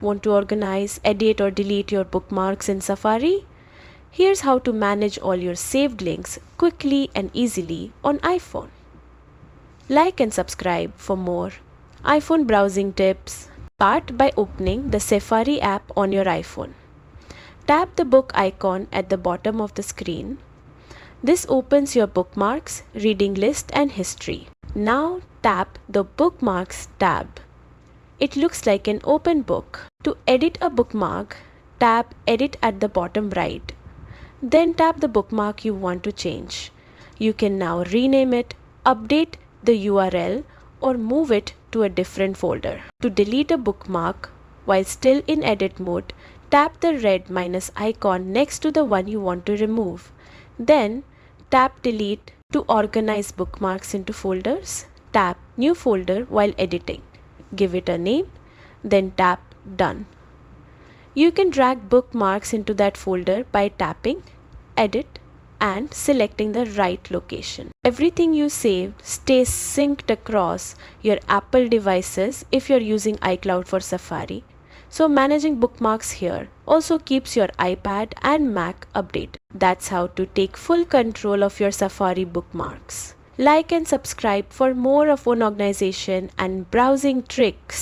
Want to organize, edit or delete your bookmarks in Safari? Here's how to manage all your saved links quickly and easily on iPhone. Like and subscribe for more iPhone browsing tips. Start by opening the Safari app on your iPhone. Tap the book icon at the bottom of the screen. This opens your bookmarks, reading list and history. Now tap the Bookmarks tab. It looks like an open book. To edit a bookmark, tap Edit at the bottom right. Then tap the bookmark you want to change. You can now rename it, update the URL or move it to a different folder. To delete a bookmark while still in edit mode, tap the red minus icon next to the one you want to remove. Then tap Delete. To organize bookmarks into folders, tap New Folder while editing. Give it a name, then tap Done. You can drag bookmarks into that folder by tapping Edit and selecting the right location. Everything you saved stays synced across your Apple devices if you're using iCloud for Safari. So managing bookmarks here also keeps your iPad and Mac updated. That's how to take full control of your Safari bookmarks. Like and subscribe for more of phone organization and browsing tricks.